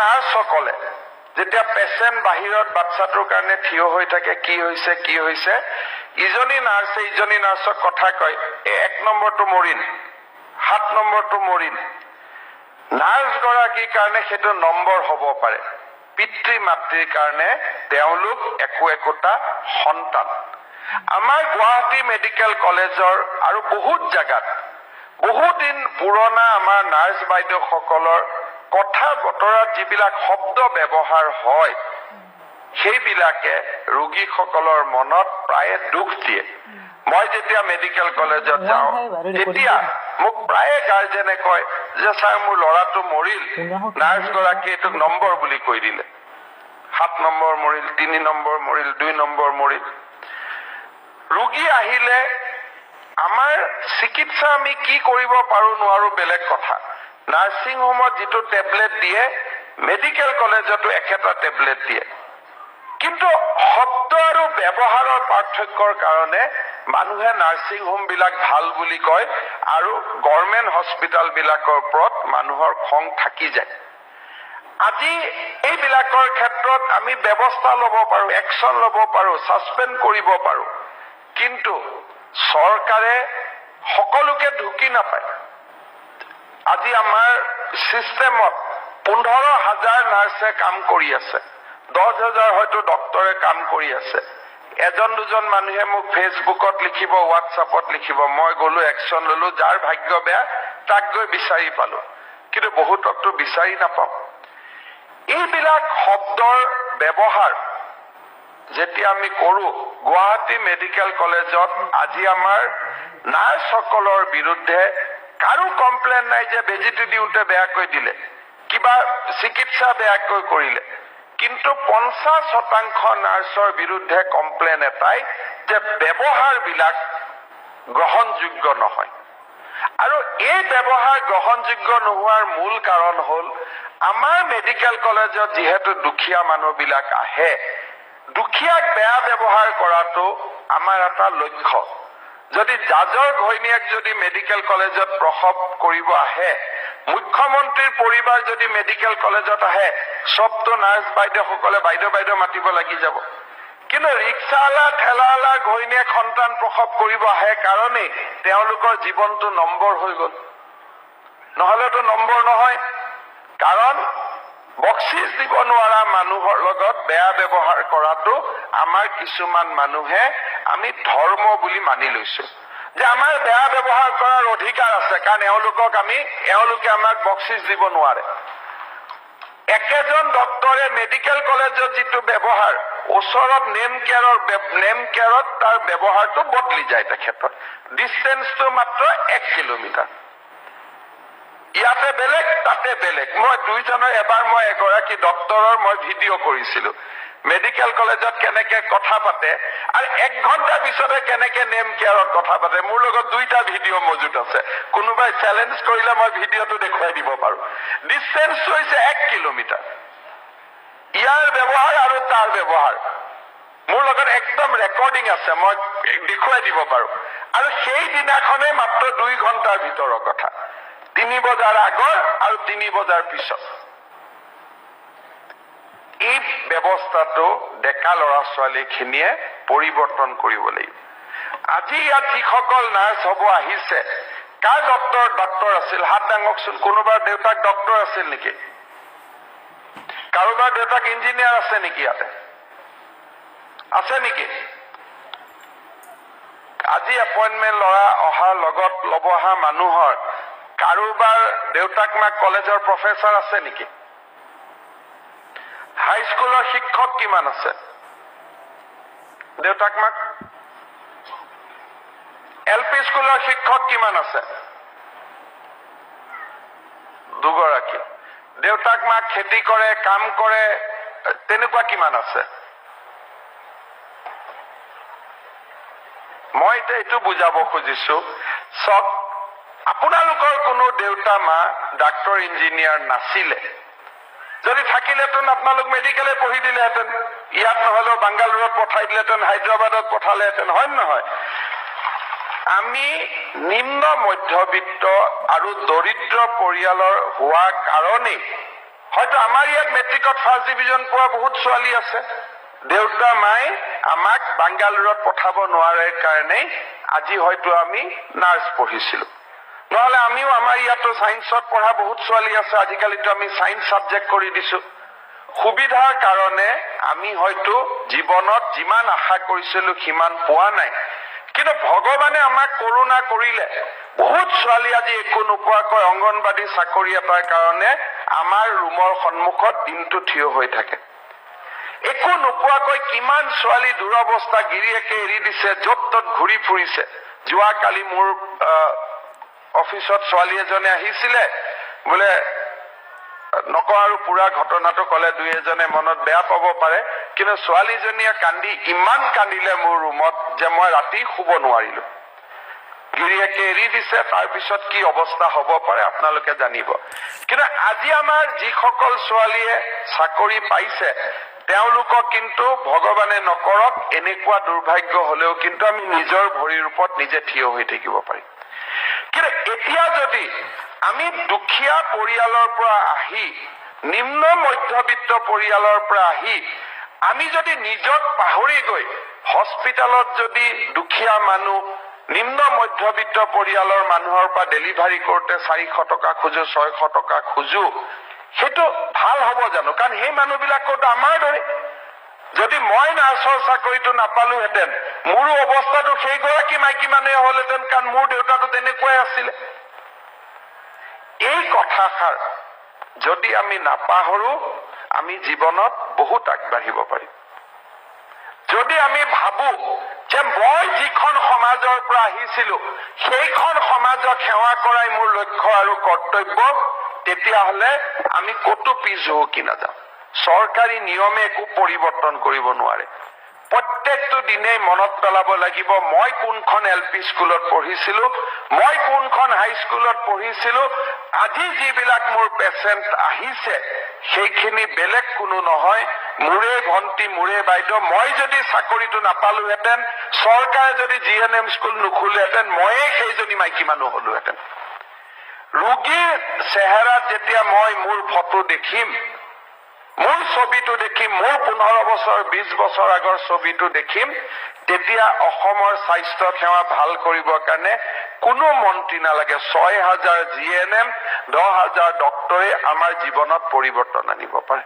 নাৰ্ছসকলে যেতিয়া পেচেণ্ট বাহিৰত বাচ্চাটোৰ কাৰণে থিয় হৈ থাকে কি হৈছে ইজনী নাৰ্ছক কথা কয় 1 নম্বৰটো মৰিল 7 নম্বৰটো মৰিল নাৰ্ছ গৰাকীৰ কাৰণে সেইটো নম্বৰ হ'ব পাৰে পিতৃ মাতৃৰ কাৰণে তেওঁলোক একোটা সন্তান আমাৰ গুৱাহাটী মেডিকেল কলেজৰ আৰু বহুত জায়গাত বহুদিন পুৰণা আমাৰ নাৰ্ছ বাইদেউসকলৰ কথা বতৰাত যিবিলাক শব্দ ব্যৱহাৰ হয় সেইবিলাকে ৰোগীসকলৰ মনত প্ৰায় দুখ দিয়ে মই যেতিয়া মেডিকেল কলেজত যাওঁ তেতিয়া মোক প্ৰায় গাৰ্জেনে কয় যে স্যাৰ মোৰ ল'ৰাটো মৰিল নাৰ্ছ গৰাকী এটোক নম্বৰ বুলি কৈ দিলে 7 নম্বৰ মৰিল 3 নম্বৰ মৰিল 2 নম্বৰ মৰিল ৰোগী আহিলে আমাৰ চিকিৎসা আমি কি কৰিব পাৰো নোৱাৰো বেলেগ কথা নাৰ্ছিং হোমত যেটো টেবলেট দিয়ে মেডিকেল কলেজতো একেটা টেবলেট দিয়ে কিন্তু শব্দ আৰু ব্যৱহাৰৰ পাৰ্থক্যৰ কাৰণে মানুহে নাৰ্ছিং হোম বিলাক ভাল বুলি কয় আৰু গভৰ্ণমেন্ট হস্পিটাল বিলাকৰ ওপৰত মানুহৰ খং থাকি যায় আজি এই বিলাকৰ ক্ষেত্ৰত আমি ব্যৱস্থা ল'ব পাৰো একচন ল'ব পাৰো সাসপেন্ড কৰিব পাৰো কিন্তু চৰকাৰে সকলোকে ঢুকি নাপায় আজি আমাৰ সিস্টেমত 15,000 নাৰ্ছে কাম কৰি আছে 10,000 হয়তো ডক্টৰে কাম কৰি আছে এজন দুজন মানুহে মোক ফেসবুকত লিখিব হোৱাটছআপত লিখিব মই গলো একচন ললো যাৰ ভাগ্য বেয়া তাক গৈ বিচাৰি পালো কিন্তু বহুতকটো বিচাৰি নাপাও এইবিলাক শব্দৰ ব্যৱহাৰ যেতিয়া আমি কৰো গুৱাহাটী মেডিকেল কলেজত আজি আমাৰ নাৰ্ছসকলৰ বিৰুদ্ধে কাৰো কমপ্লেইন নাই যে বেজিটো দিউতে বেয়া কৈ দিলে কিবা চিকিৎসা বেয়া কৈ কৰিলে কিন্তু 50% নাৰ্ছৰ বিৰুদ্ধে কমপ্লেইন এটাই যে ব্যৱহাৰ বিলাক গ্ৰহণযোগ্য নহয় আৰু এই ব্যৱহাৰ গ্ৰহণযোগ্য নোহোৱাৰ মূল কাৰণ হ'ল আমাৰ মেডিকেল কলেজত যেহেতু দুখীয়া মানুহবিলাক আহে দুখীয়াক বেয়া ব্যৱহাৰ কৰাটো আমাৰ এটা লক্ষ্য যদি জাজৰ ঘৈণীয়েক যদি মেডিকেল কলেজত প্ৰসৱ কৰিব আহে মুখ্যমন্ত্ৰীৰ পৰিবাৰ যদি মেডিকেল কলেজত আহে সবটো নাৰ্ছ বাইদেউসকলে বাইদেউ মাতিব লাগি যাব কিন্তু ৰিক্সালা ঠেলালা ঘৈণীয়েক সন্তান প্ৰসৱ কৰিব আহে কাৰণে তেওঁলোকৰ জীৱনটো নম্বৰ হৈ গ'ল নহলেতো নম্বৰ নহয় কাৰণ বক্সিস দিব নোৱাৰা মানুহৰ লগত বেয়া ব্যৱহাৰ কৰাটো আমাৰ কিছুমান মানুহে আমি ধৰ্ম বুলি মানি লৈছো যে আমাৰ বেয়া ব্যৱহাৰ কৰাৰ অধিকাৰ আছে কাৰণ এওঁলোকে আমাক বক্সিস দিব নোৱাৰে একেজন ডক্টৰে মেডিকেল কলেজত যেটো ব্যৱহাৰ ওচৰত নেম কেয়াৰত তাৰ ব্যৱহাৰটো বদলি যায় তেখেতৰ ডিসটেন্সটো মাত্ৰ 1 কিলোমিটাৰ ইয়াতে বেলেগ তাতে বেলেগ মই দুইজনৰ এবাৰ মই এগৰাকী ডক্টৰৰ মই ভিডিও কৰিছিলো মেডিকেল কলেজত কেনেকে কথা পাতে আৰু 1 ঘণ্টা পিছতে কেনেকে নেম কেয়াৰত কথা পাতে মোৰ লগত দুইটা ভিডিও মজুত আছে কোনোবাই চ্যালেঞ্জ কৰিলে মই ভিডিওটো দেখুৱাই দিব পাৰো ডিসটেন্স হৈছে 1 কিলোমিটাৰ ইয়াৰ ব্যৱহাৰ আৰু তাৰ ব্যৱহাৰ মোৰ লগত একদম ৰেকৰ্ডিং আছে মই দেখুৱাই দিব পাৰো আৰু সেই দিনাখনে মাত্ৰ 2 ঘণ্টাৰ ভিতৰৰ কথা 3 বজাৰ আগৰ আৰু 3 বজাৰ পিছত এই ব্যৱস্থাটো ডেকা লৰা ছোৱালীখিনিয়ে পৰিৱৰ্তন কৰিব লাগিব আজি ইয়াত যিসকল নাৰ্ছ হ'ব আহিছে কাৰ ডক্টৰ আছিল হাত দাঙকচোন কোনোবাৰ দেউতাক ডক্টৰ আছিল নেকি কাৰোবাৰ দেউতাক ইঞ্জিনিয়াৰ আছে নেকি ইয়াতে আছে নেকি আজি এপইন্টমেন্ট লৰা অহাৰ লগত লব অহা মানুহৰ কাৰোবাৰ দেউতাক মাক কলেজৰ প্ৰফেসৰ আছে নেকি হাই স্কুলৰ শিক্ষক কিমান আছে দেউতাক মাক এলপি স্কুলৰ শিক্ষক কিমান আছে দুগৰাকী দেউতাক মাক খেতি কৰে কাম কৰে তেনেকুৱা কিমান আছে মই এইটো বুজাব খুজিছো সব আপোনালোকৰ কোনো দেউতা মা ডাক্তৰ ইঞ্জিনিয়াৰ নাছিলে যদি থাকিলেতন আপোনালোক মেডিকেলে পঢ়ি দিলেহেঁতেন ইয়াত নহলেও বাংগালুৰুত পঠাই দিলেহেঁতেন হায়দৰাবাদত পঠালেহেঁতেন হয় নহয় আমি নিম্ন মধ্যবিত্ত আৰু দৰিদ্ৰ পৰিয়ালৰ হোৱা কাৰণে হয়তো আমাৰ ইয়াত মেট্ৰিকত ফাৰ্ষ্ট ডিভিজন পোৱা বহুত ছোৱালী আছে, দেউতা মাই আমাক বাংগালুৰত পঠাব নোৱাৰে কাৰণে আজি হয়তো আমি নাৰ্ছ পঢ়িছিলো, নহলে আমিও আমাৰ ইয়াতো সায়েন্সত পঢ়া বহুত ছোৱালী আছে, আজিকালিতো আমি সায়েন্স সাবজেক্ট কৰি দিছো। সুবিধাৰ কাৰণে আমি হয়তো জীৱনত যিমান আশা কৰিছিলো সিমান পোৱা নাই, কিন্তু ভগৱানে আমাক কৰোণা কৰিলে। বহুত ছোৱালী আজি একো নোপোৱাকৈ অংগনবাদী চাকৰি এটাৰ কাৰণে আমাৰ ৰুমৰ সন্মুখত দিনটো থিয় হৈ থাকে। একো নোপোৱাকৈ কিমান ছোৱালী দুৰৱস্থা, গিৰিয়েকে এৰি দিছে, য'ত ত'ত ঘূৰি ফুৰিছে। যোৱাকালি মোৰ অফিসত ছোৱালী এজনে আহিছিলে, বোলে নকওঁ আৰু পুৰা ঘটনাটো কলে দুই এজনে মনত বেয়া পাব পাৰে, কিন্তু ছোৱালীজনীয়ে কান্দি ইমান কান্দিলে মোৰ ৰুমত যে মই ৰাতি শুব নোৱাৰিলো। গিৰিয়েকে এৰি দিছে, তাৰপিছত কি অৱস্থা হ'ব পাৰে আপোনালোকে জানিব। কিন্তু আজি আমাৰ যিসকল ছোৱালীয়ে চাকৰি পাইছে তেওঁলোকক কিন্তু ভগৱানে নকৰক এনেকুৱা দুৰ্ভাগ্য হলেও কিন্তু আমি নিজৰ ভৰিৰ ওপৰত নিজে থিয় হৈ থাকিব পাৰিম। কিন্তু এতিয়া যদি আমি দুখীয়া পৰিয়ালৰ পৰা আহি, নিম্ন মধ্যবিত্ত পৰিয়ালৰ পৰা আহি আমি যদি নিজক পাহৰি গৈ হস্পিটালত যদি দুখীয়া মানুহ, নিম্ন মধ্যবিত্ত পৰিয়ালৰ মানুহৰ পৰা ডেলিভাৰী কৰোঁতে 400 টকা খোজো, 600 টকা খোজো, সেইটো ভাল হ'ব জানো? কাৰণ সেই মানুহবিলাকতো আমাৰ দৰে। যদি মই নাৰ্ছৰ চাকৰিটো নাপালোহেঁতেন মোৰো অৱস্থাটো সেইগৰাকী মাইকী মানুহে হ'লহেঁতেন, কাৰণ মোৰ দেউতাটো তেনেকুৱাই আছিলে। এই কথাষাৰ যদি আমি নাপাহৰো আমি জীৱনত বহুত আগবাঢ়িব পাৰিম। যদি আমি ভাবো যে মই যিখন সমাজৰ পৰা আহিছিলো সেইখন সমাজক সেৱা কৰাই মোৰ লক্ষ্য আৰু কৰ্তব্য, তেতিয়াহ'লে আমি কতো পিছ হুকি নাযাওঁ। চৰকাৰী নিয়মে একো পৰিৱৰ্তন কৰিব নোৱাৰে। প্ৰত্যেকটো দিনেই মনত পেলাব লাগিব মই কোনখন LP স্কুলত পঢ়িছিলো, মই কোনখন হাই স্কুলত পঢ়িছিলো। আজি যিবিলাক মোৰ পেচেণ্ট আহিছে সেইখিনি বেলেগ কোনো নহয়, মোৰে ভণ্টি, মোৰে বাইদেউ। মই যদি চাকৰিটো নাপালোহেঁতেন, চৰকাৰে যদি GNM স্কুল নুখুলেহেঁতেন, ময়ে সেইজনী মাইকী মানুহ হলোহেঁতেন। ৰোগীৰ চেহেৰাত যেতিয়া মই মোৰ ফটো দেখিম, মোৰ ছবিটো দেখিম, মোৰ 15 বছৰ 20 বছৰ আগৰ ছবিটো দেখিম, তেতিয়া অসমৰ স্বাস্থ্য সেৱা ভাল কৰিবৰ কাৰণে কোনো মন্ত্ৰী নালাগে। 6000 GNM, 10,000 ডক্টৰে আমাৰ জীৱনত পৰিৱৰ্তন আনিব পাৰে।